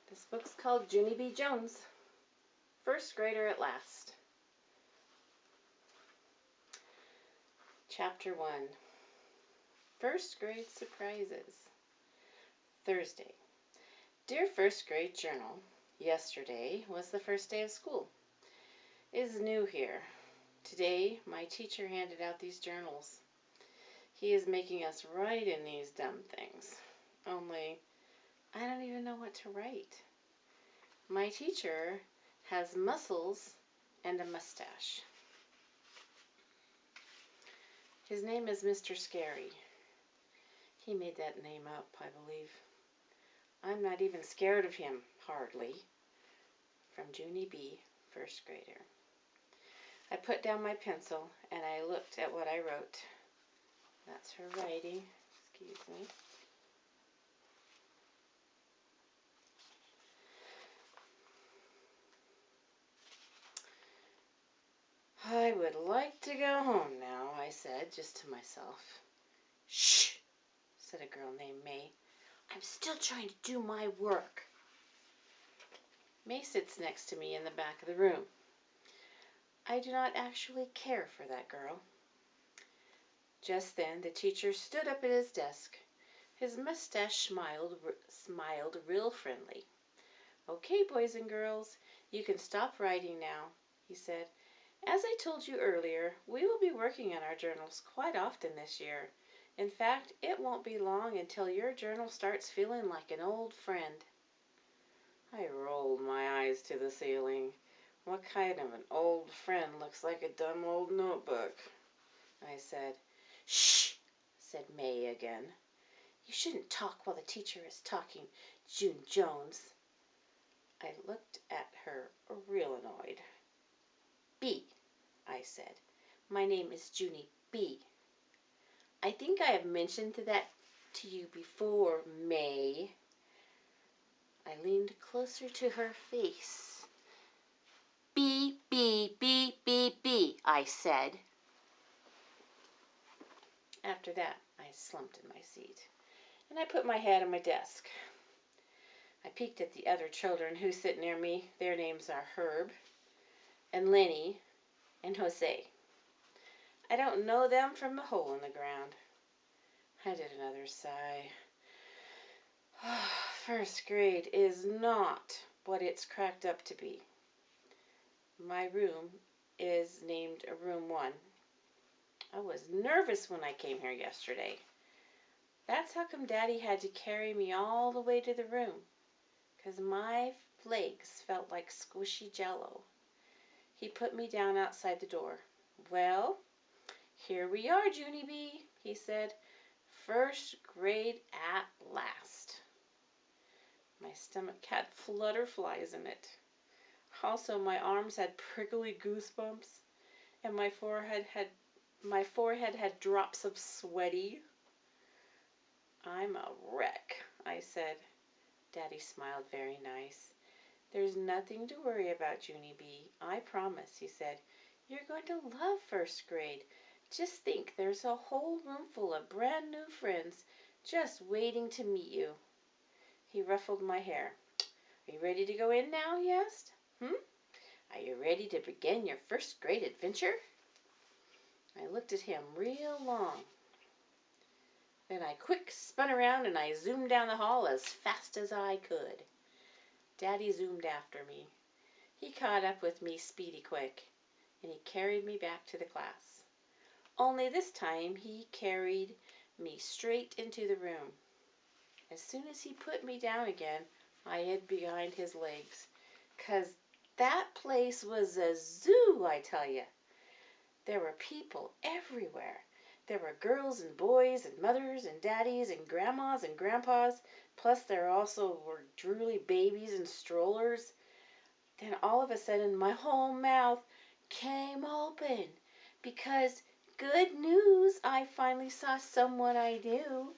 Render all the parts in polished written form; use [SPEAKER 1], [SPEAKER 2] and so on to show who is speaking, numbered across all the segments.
[SPEAKER 1] This book's called Junie B. Jones, First Grader at Last. Chapter 1. First Grade Surprises. Thursday. Dear First Grade Journal, yesterday was the first day of school. It is new here. Today, my teacher handed out these journals. He is making us write in these dumb things. Only, I don't even know what to write. My teacher has muscles and a mustache. His name is Mr. Scary. He made that name up, I believe. I'm not even scared of him, hardly. From Junie B., first grader. I put down my pencil and I looked at what I wrote. That's her writing. Excuse me. I would like to go home now, I said, just to myself. Shh, said a girl named May. I'm still trying to do my work. May sits next to me in the back of the room. I do not actually care for that girl. Just then the teacher stood up at his desk. His mustache smiled real friendly. Okay, boys and girls, you can stop writing now, he said. As I told you earlier, we will be working on our journals quite often this year. In fact, it won't be long until your journal starts feeling like an old friend. I rolled my eyes to the ceiling. What kind of an old friend looks like a dumb old notebook? I said. Shh, said May again. You shouldn't talk while the teacher is talking, June Jones. I looked at her real annoyed. B, I said. My name is Junie B. I think I have mentioned that to you before, May. I leaned closer to her face. B, B, B, B, B, I said. After that, I slumped in my seat, and I put my head on my desk. I peeked at the other children who sit near me. Their names are Herb, and Lenny, and Jose. I don't know them from the hole in the ground. I did another sigh. First grade is not what it's cracked up to be. My room is named Room 1. I was nervous when I came here yesterday. That's how come Daddy had to carry me all the way to the room, 'cause my legs felt like squishy jello. He put me down outside the door. Well, here we are, Junie B, he said. First grade at last. My stomach had flutterflies in it. Also, my arms had prickly goosebumps, and my forehead had drops of sweaty. I'm a wreck, I said. Daddy smiled very nice. There's nothing to worry about, Junie B. I promise, he said. You're going to love first grade. Just think, there's a whole room full of brand new friends just waiting to meet you. He ruffled my hair. Are you ready to go in now, he asked. Are you ready to begin your first grade adventure? I looked at him real long. Then I quick spun around and I zoomed down the hall as fast as I could. Daddy zoomed after me. He caught up with me speedy quick, and he carried me back to the class. Only this time he carried me straight into the room. As soon as he put me down again, I hid behind his legs, 'cause that place was a zoo, I tell you. There were people everywhere. There were girls and boys and mothers and daddies and grandmas and grandpas, plus there also were drooly babies and strollers. Then all of a sudden my whole mouth came open because, good news, I finally saw someone I knew.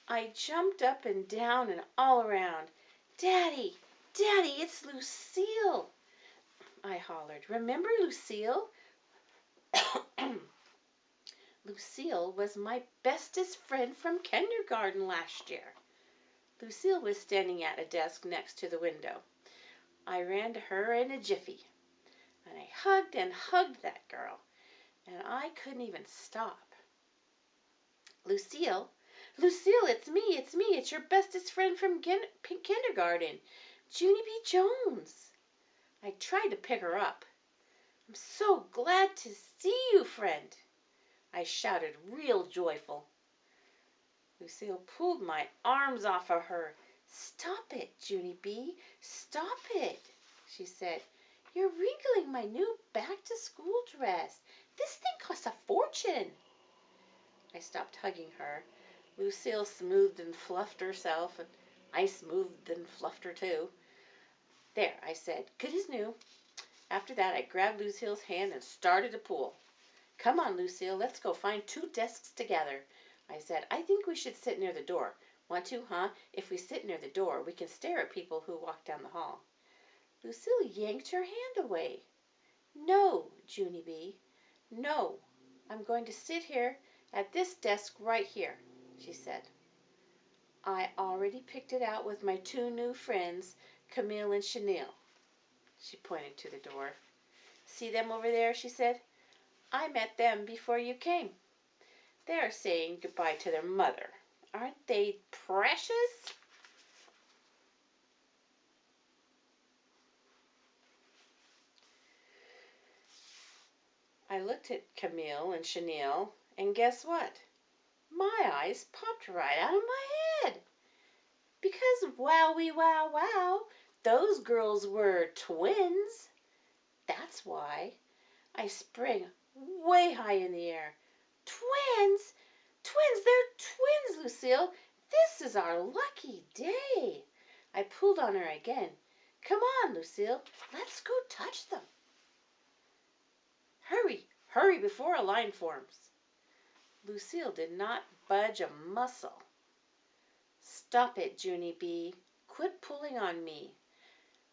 [SPEAKER 1] I jumped up and down and all around. Daddy, Daddy, it's Lucille, I hollered. Remember Lucille? Lucille was my bestest friend from kindergarten last year. Lucille was standing at a desk next to the window. I ran to her in a jiffy, and I hugged and hugged that girl, and I couldn't even stop. Lucille, Lucille, it's me, it's your bestest friend from kindergarten, Junie B. Jones. I tried to pick her up. I'm so glad to see you, friend, I shouted, real joyful. Lucille pulled my arms off of her. Stop it, Junie B. Stop it, she said. You're wrinkling my new back-to-school dress. This thing costs a fortune. I stopped hugging her. Lucille smoothed and fluffed herself, and I smoothed and fluffed her too. There, I said, good as new. After that, I grabbed Lucille's hand and started to pull. Come on, Lucille, let's go find 2 desks together, I said. I think we should sit near the door. Want to, huh? If we sit near the door, we can stare at people who walk down the hall. Lucille yanked her hand away. No, Junie B. No, I'm going to sit here at this desk right here, she said. I already picked it out with my 2 new friends, Camille and Chanel. She pointed to the door. See them over there, she said. I met them before you came. They are saying goodbye to their mother. Aren't they precious? I looked at Camille and Chanel, and guess what? My eyes popped right out of my head. Because wowie wow wow, those girls were twins. That's why. I sprang way high in the air. Twins? Twins, they're twins, Lucille. This is our lucky day. I pulled on her again. Come on, Lucille, let's go touch them. Hurry, hurry before a line forms. Lucille did not budge a muscle. Stop it, Junie B. Quit pulling on me,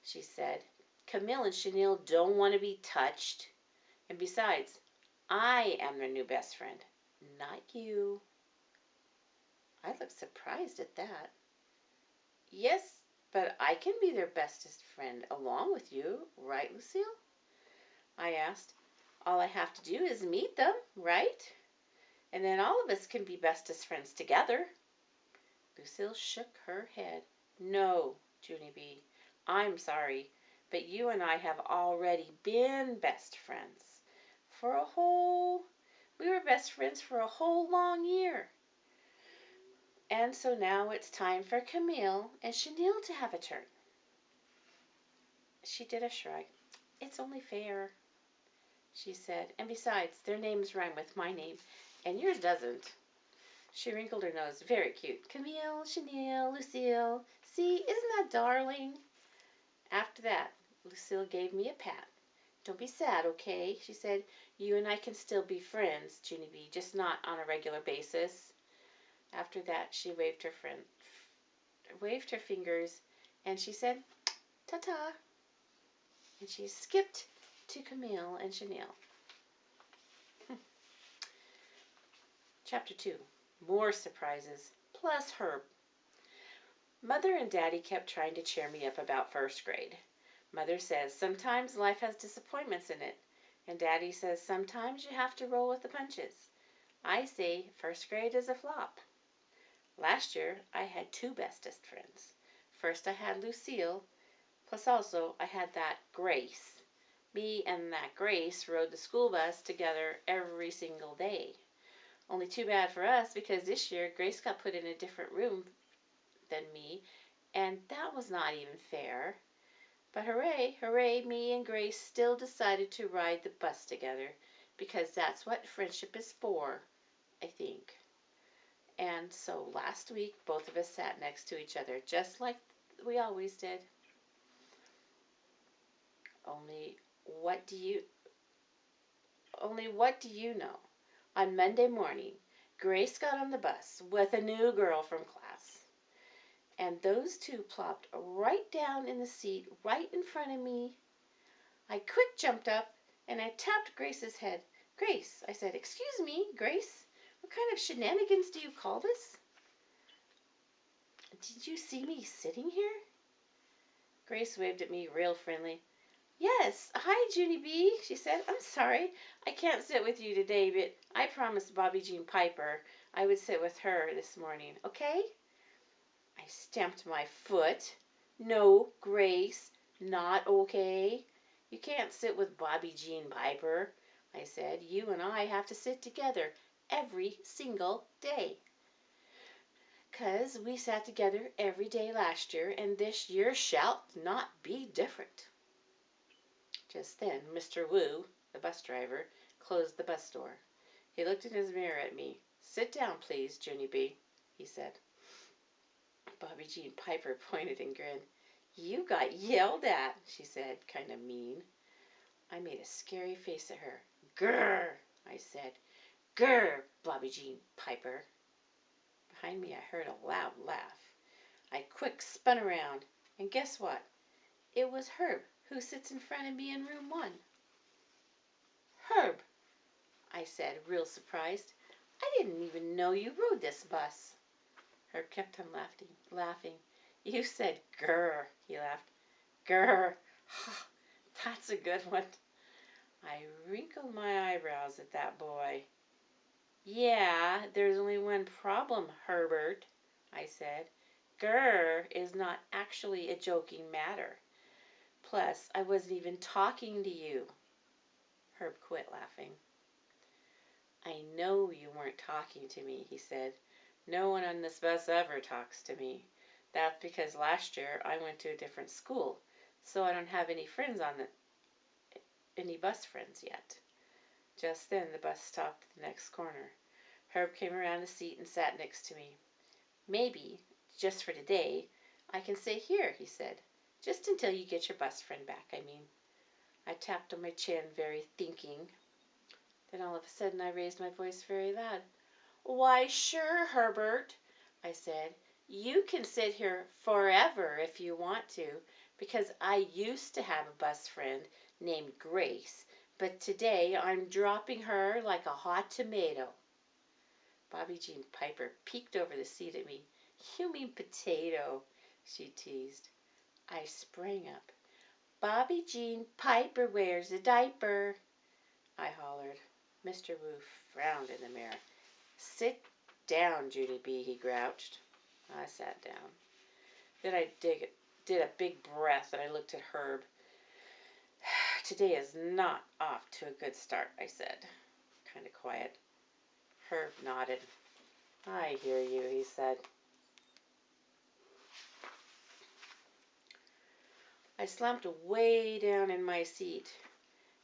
[SPEAKER 1] she said. Camille and Chanel don't want to be touched. And besides, I am their new best friend, not you. I looked surprised at that. Yes, but I can be their bestest friend along with you, right, Lucille? I asked. All I have to do is meet them, right? And then all of us can be bestest friends together. Lucille shook her head. No, Junie B. I'm sorry, but you and I have already been best friends. We were best friends for a whole long year. And so now it's time for Camille and Chanel to have a turn. She did a shrug. It's only fair, she said. And besides, their names rhyme with my name, and yours doesn't. She wrinkled her nose. Very cute. Camille, Chanel, Lucille. See, isn't that darling? After that, Lucille gave me a pat. Don't be sad, okay? She said. You and I can still be friends, Junie B, just not on a regular basis. After that, she waved her fingers, and she said, ta-ta. And she skipped to Camille and Chanel. Chapter 2. More surprises, plus Herb. Mother and Daddy kept trying to cheer me up about first grade. Mother says sometimes life has disappointments in it, and Daddy says sometimes you have to roll with the punches. I say first grade is a flop. Last year, I had 2 bestest friends. First, I had Lucille, plus also I had that Grace. Me and that Grace rode the school bus together every single day. Only too bad for us because this year Grace got put in a different room than me, and that was not even fair. But hooray, hooray, me and Grace still decided to ride the bus together because that's what friendship is for, I think. And so last week, both of us sat next to each other, just like we always did. Only what do you know? On Monday morning, Grace got on the bus with a new girl from class. And those 2 plopped right down in the seat right in front of me. I quick jumped up and I tapped Grace's head. Grace, I said, excuse me, Grace, what kind of shenanigans do you call this? Did you see me sitting here? Grace waved at me real friendly. Yes, hi, Junie B, she said. I'm sorry I can't sit with you today, but I promised Bobby Jean Piper I would sit with her this morning, okay? I stamped my foot. No, Grace, not okay. You can't sit with Bobby Jean Piper, I said. You and I have to sit together every single day. 'Cause we sat together every day last year, and this year shall not be different. Just then, Mr. Wu, the bus driver, closed the bus door. He looked in his mirror at me. Sit down, please, Junie B, he said. Bobby Jean Piper pointed and grinned. You got yelled at, she said, kind of mean. I made a scary face at her. Grr, I said. Grr, Bobby Jean Piper. Behind me, I heard a loud laugh. I quick spun around, and guess what? It was Herb, who sits in front of me in room 1. Herb, I said, real surprised. I didn't even know you rode this bus. Herb kept on laughing. You said grr, he laughed. Grr. That's a good one. I wrinkled my eyebrows at that boy. Yeah, there's only one problem, Herbert, I said. Grr is not actually a joking matter. Plus, I wasn't even talking to you. Herb quit laughing. I know you weren't talking to me, he said. No one on this bus ever talks to me. That's because last year I went to a different school, so I don't have any any bus friends yet. Just then the bus stopped at the next corner. Herb came around the seat and sat next to me. Maybe, just for today, I can sit here, he said. Just until you get your bus friend back, I mean. I tapped on my chin, very thinking. Then all of a sudden I raised my voice very loud. Why, sure, Herbert, I said. You can sit here forever if you want to, because I used to have a bus friend named Grace, but today I'm dropping her like a hot tomato. Bobby Jean Piper peeked over the seat at me. You mean potato, she teased. I sprang up. Bobby Jean Piper wears a diaper, I hollered. Mr. Wu frowned in the mirror. Sit down, Junie B, he grouched. I sat down. Then I did a big breath and I looked at Herb. Today is not off to a good start, I said, kind of quiet. Herb nodded. I hear you, he said. I slumped way down in my seat.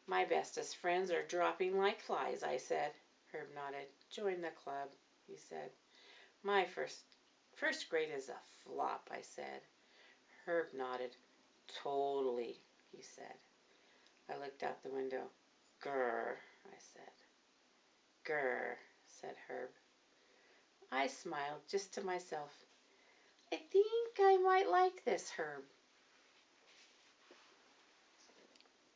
[SPEAKER 1] My bestest friends are dropping like flies, I said. Herb nodded. Join the club, he said. My first grade is a flop, I said. Herb nodded. Totally, he said. I looked out the window. Grr, I said. Grr, said Herb. I smiled just to myself. I think I might like this, Herb,